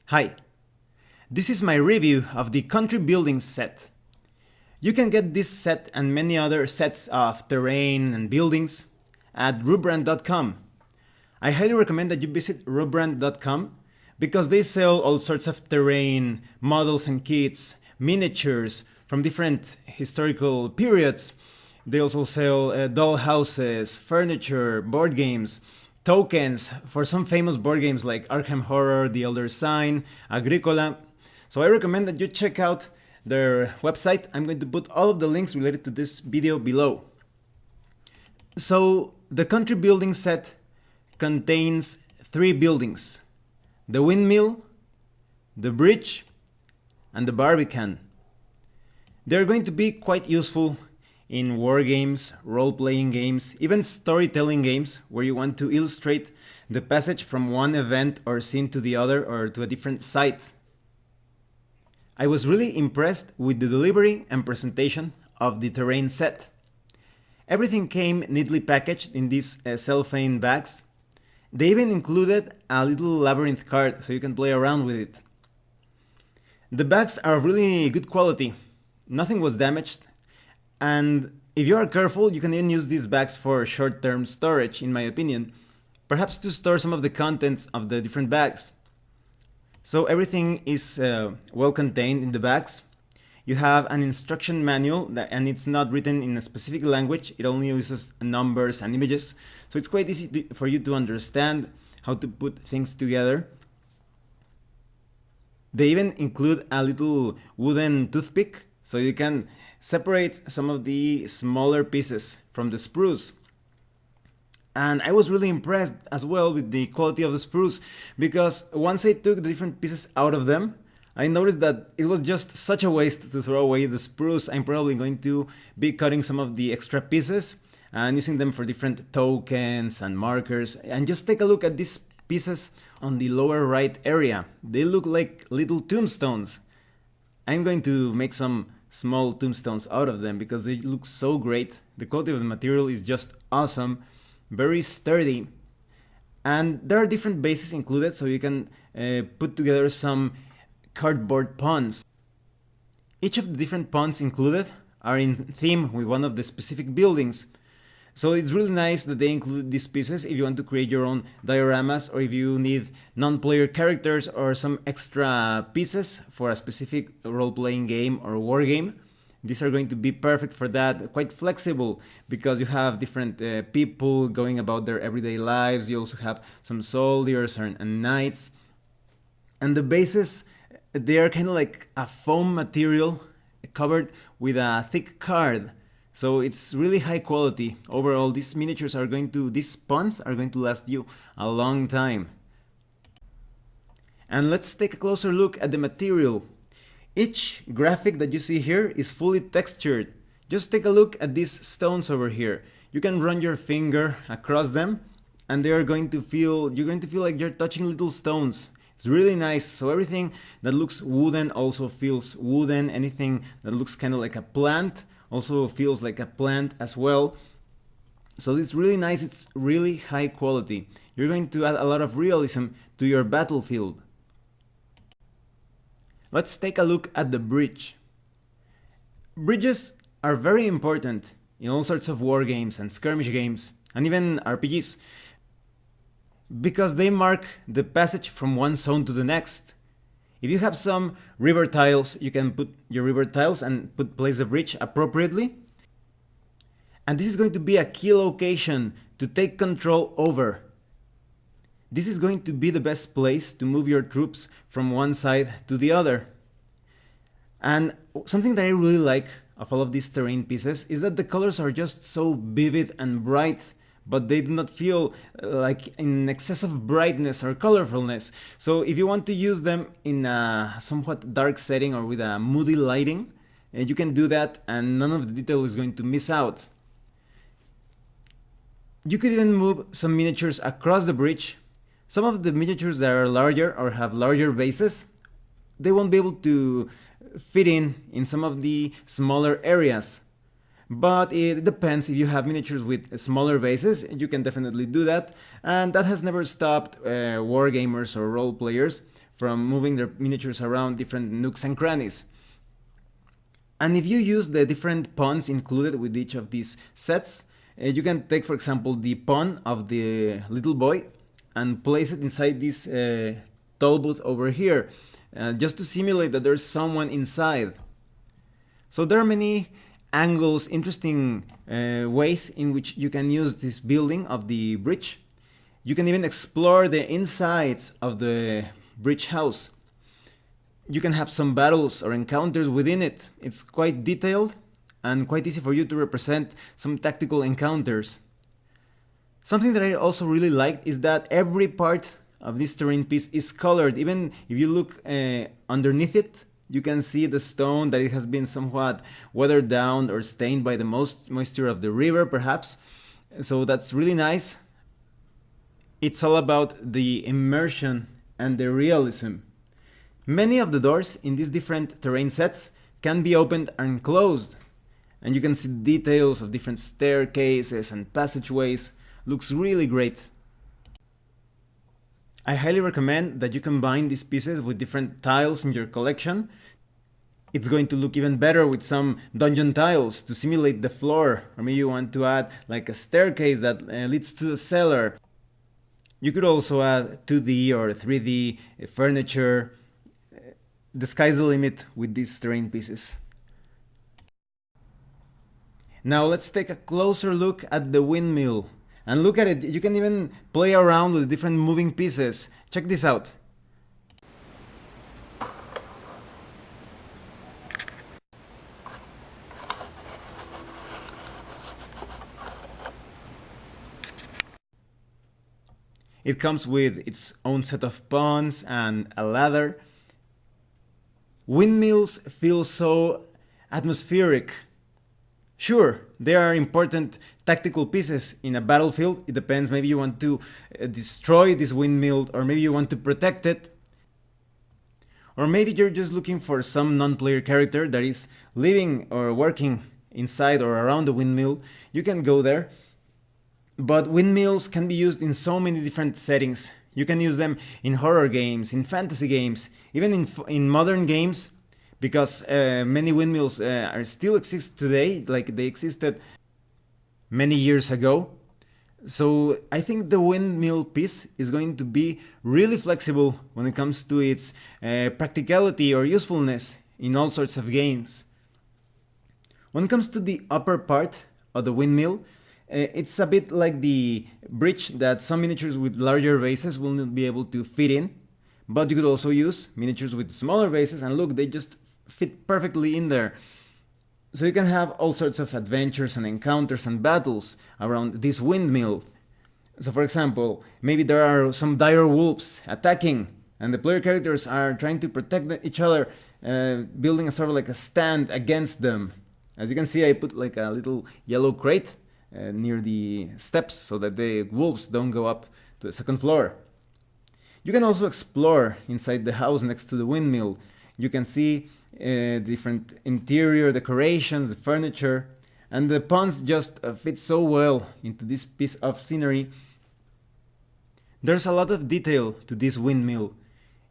Hi, this is my review of the country building set. You can get this set and many other sets of terrain and buildings at Rubrand.com. I highly recommend that you visit Rubrand.com because they sell all sorts of terrain, models and kits, miniatures from different historical periods. They also sell doll houses, furniture, board games, tokens for some famous board games like Arkham Horror, The Elder Sign, Agricola. So I recommend that you check out their website. I'm going to put all of the links related to this video below. So the country building set contains 3 buildings: the Windmill, the bridge, and the Barbican. They're going to be quite useful in war games, role-playing games, even storytelling games where you want to illustrate the passage from one event or scene to the other or to a different site. I was really impressed with the delivery and presentation of the terrain set. Everything came neatly packaged in these cellophane bags. They even included a little labyrinth card so you can play around with it. The bags are of really good quality. Nothing was damaged. And if you are careful, you can even use these bags for short-term storage, in my opinion. Perhaps to store some of the contents of the different bags. So everything is well contained in the bags. You have an instruction manual and it's not written in a specific language. It only uses numbers and images. So it's quite easy for you to understand how to put things together. They even include a little wooden toothpick so you can separate some of the smaller pieces from the spruce. And I was really impressed as well with the quality of the spruce, because once I took the different pieces out of them, I noticed that it was just such a waste to throw away the spruce. I'm probably going to be cutting some of the extra pieces and using them for different tokens and markers. And just take a look at these pieces on the lower right area. They look like little tombstones. I'm going to make some small tombstones out of them because they look so great. The quality of the material is just awesome, very sturdy, and there are different bases included so you can put together some cardboard pawns. Each of the different pawns included are in theme with one of the specific buildings. So it's really nice that they include these pieces if you want to create your own dioramas or if you need non-player characters or some extra pieces for a specific role-playing game or war game. These are going to be perfect for that, quite flexible because you have different people going about their everyday lives. You also have some soldiers and knights. And the bases, they are kind of like a foam material covered with a thick card. So it's really high quality. Overall, these miniatures are these pawns are going to last you a long time. And let's take a closer look at the material. Each graphic that you see here is fully textured. Just take a look at these stones over here. You can run your finger across them and you're going to feel like you're touching little stones. It's really nice. So everything that looks wooden also feels wooden. Anything that looks kind of like a plant also feels like a plant as well. So it's really nice, it's really high quality. You're going to add a lot of realism to your battlefield. Let's take a look at the bridge. Bridges are very important in all sorts of war games and skirmish games and even RPGs because they mark the passage from one zone to the next. If you have some river tiles, you can put your river tiles and place the bridge appropriately. And this is going to be a key location to take control over. This is going to be the best place to move your troops from one side to the other. And something that I really like of all of these terrain pieces is that the colors are just so vivid and bright, but they do not feel like in excessive brightness or colorfulness. So if you want to use them in a somewhat dark setting or with a moody lighting, you can do that and none of the detail is going to miss out. You could even move some miniatures across the bridge. Some of the miniatures that are larger or have larger bases, they won't be able to fit in some of the smaller areas. But it depends. If you have miniatures with smaller bases, you can definitely do that. And that has never stopped war gamers or role players from moving their miniatures around different nooks and crannies. And if you use the different pawns included with each of these sets, you can take, for example, the pawn of the little boy and place it inside this toll booth over here, just to simulate that there's someone inside. So there are many angles, interesting ways in which you can use this building of the bridge. You can even explore the insides of the bridge house. You can have some battles or encounters within it. It's quite detailed and quite easy for you to represent some tactical encounters. Something that I also really liked is that every part of this terrain piece is colored. Even if you look underneath it, you can see the stone, that it has been somewhat weathered down or stained by the moisture of the river, perhaps. So that's really nice. It's all about the immersion and the realism. Many of the doors in these different terrain sets can be opened and closed, and you can see details of different staircases and passageways. Looks really great. I highly recommend that you combine these pieces with different tiles in your collection. It's going to look even better with some dungeon tiles to simulate the floor, or maybe you want to add like a staircase that leads to the cellar. You could also add 2D or 3D furniture. The sky's the limit with these terrain pieces. Now let's take a closer look at the windmill. And look at it, you can even play around with different moving pieces. Check this out. It comes with its own set of pawns and a ladder. Windmills feel so atmospheric. Sure, there are important tactical pieces in a battlefield. It depends, maybe you want to destroy this windmill, or maybe you want to protect it. Or maybe you're just looking for some non-player character that is living or working inside or around the windmill. You can go there. But windmills can be used in so many different settings. You can use them in horror games, in fantasy games, even in modern games. Because many windmills are still exist today, like they existed many years ago. So I think the windmill piece is going to be really flexible when it comes to its practicality or usefulness in all sorts of games. When it comes to the upper part of the windmill, it's a bit like the bridge that some miniatures with larger bases will not be able to fit in. But you could also use miniatures with smaller bases, and look, they just fit perfectly in there. So you can have all sorts of adventures and encounters and battles around this windmill. So for example, maybe there are some dire wolves attacking, and the player characters are trying to protect each other, building a sort of like a stand against them. As you can see, I put like a little yellow crate near the steps so that the wolves don't go up to the second floor. You can also explore inside the house next to the windmill. You can see different interior decorations, the furniture, and the pawns just fit so well into this piece of scenery. There's a lot of detail to this windmill.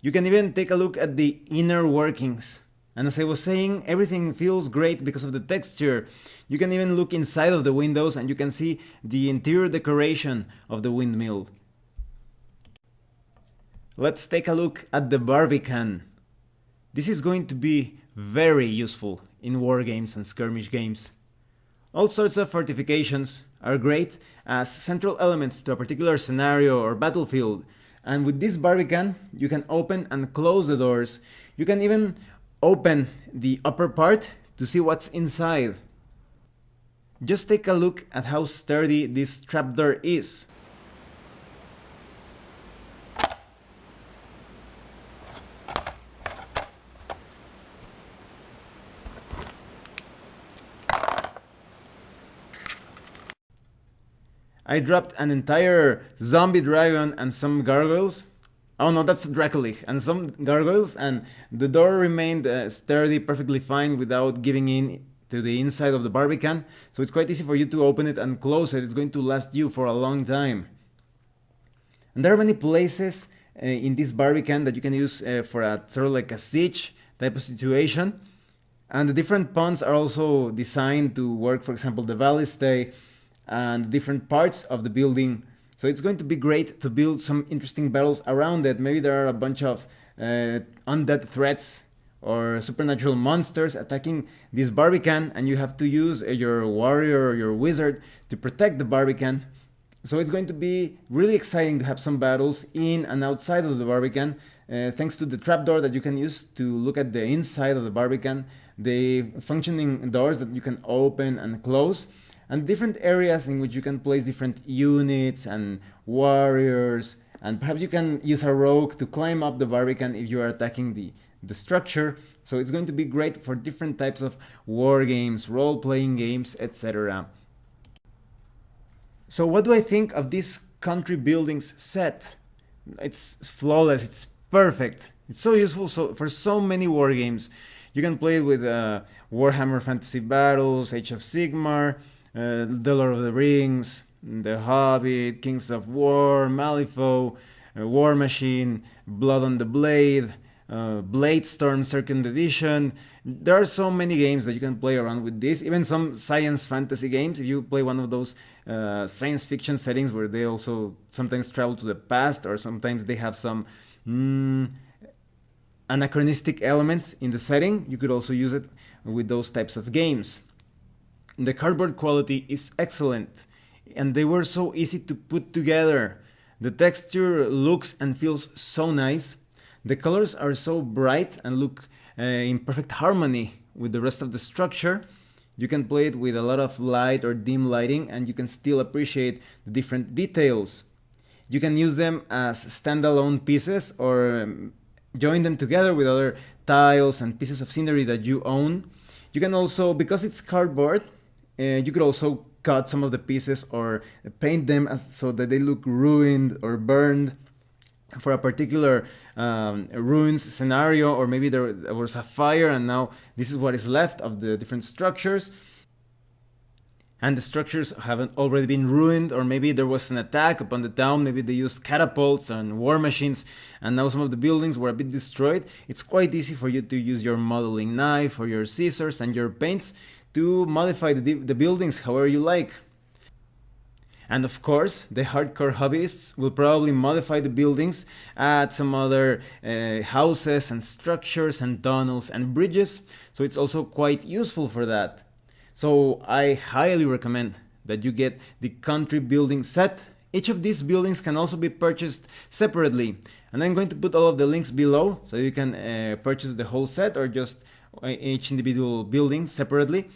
You can even take a look at the inner workings. And as I was saying, everything feels great because of the texture. You can even look inside of the windows and you can see the interior decoration of the windmill. Let's take a look at the Barbican. This is going to be very useful in wargames and skirmish games. All sorts of fortifications are great as central elements to a particular scenario or battlefield. And with this Barbican, you can open and close the doors. You can even open the upper part to see what's inside. Just take a look at how sturdy this trapdoor is. I dropped an entire zombie dragon and some gargoyles. Oh no, that's Dracolich. And some gargoyles, and the door remained sturdy, perfectly fine without giving in to the inside of the Barbican. So it's quite easy for you to open it and close it. It's going to last you for a long time. And there are many places in this Barbican that you can use for a sort of like a siege type of situation. And the different pawns are also designed to work, for example, the ballistay and different parts of the building. So it's going to be great to build some interesting battles around it. Maybe there are a bunch of undead threats or supernatural monsters attacking this Barbican, and you have to use your warrior or your wizard to protect the Barbican. So it's going to be really exciting to have some battles in and outside of the Barbican, thanks to the trapdoor that you can use to look at the inside of the Barbican, the functioning doors that you can open and close, and different areas in which you can place different units and warriors, and perhaps you can use a rogue to climb up the Barbican if you are attacking the structure. So it's going to be great for different types of war games, role-playing games, etc. So what do I think of this country buildings set? It's flawless, it's perfect. It's so useful for so many war games. You can play it with Warhammer Fantasy Battles, Age of Sigmar, The Lord of the Rings, The Hobbit, Kings of War, Malifaux, War Machine, Blood on the Blade, Bladestorm 2nd Edition. There are so many games that you can play around with this, even some science fantasy games. If you play one of those science fiction settings where they also sometimes travel to the past, or sometimes they have some anachronistic elements in the setting, you could also use it with those types of games. The cardboard quality is excellent, and they were so easy to put together. The texture looks and feels so nice. The colors are so bright and look in perfect harmony with the rest of the structure. You can play it with a lot of light or dim lighting, and you can still appreciate the different details. You can use them as standalone pieces or join them together with other tiles and pieces of scenery that you own. You can also, because it's cardboard, you could also cut some of the pieces or paint them so that they look ruined or burned for a particular ruins scenario, or maybe there was a fire and now this is what is left of the different structures. And the structures haven't already been ruined, or maybe there was an attack upon the town, maybe they used catapults and war machines, and now some of the buildings were a bit destroyed. It's quite easy for you to use your modeling knife or your scissors and your paints to modify the buildings however you like. And of course, the hardcore hobbyists will probably modify the buildings, add some other houses and structures and tunnels and bridges, so it's also quite useful for that. So I highly recommend that you get the country building set. Each of these buildings can also be purchased separately, and I'm going to put all of the links below so you can purchase the whole set or just each individual building separately.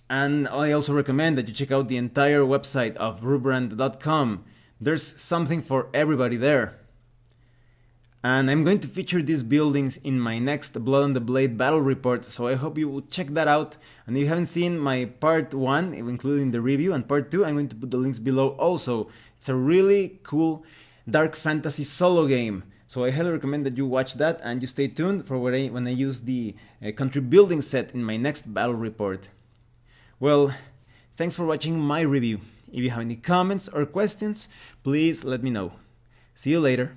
And I also recommend that you check out the entire website of Rubrand.com. There's something for everybody there. And I'm going to feature these buildings in my next Blood on the Blade battle report, so I hope you will check that out. And if you haven't seen my part 1, including the review, and part 2, I'm going to put the links below also. It's a really cool dark fantasy solo game, so I highly recommend that you watch that and you stay tuned for when I use the country building set in my next battle report. Well, thanks for watching my review. If you have any comments or questions, please let me know. See you later.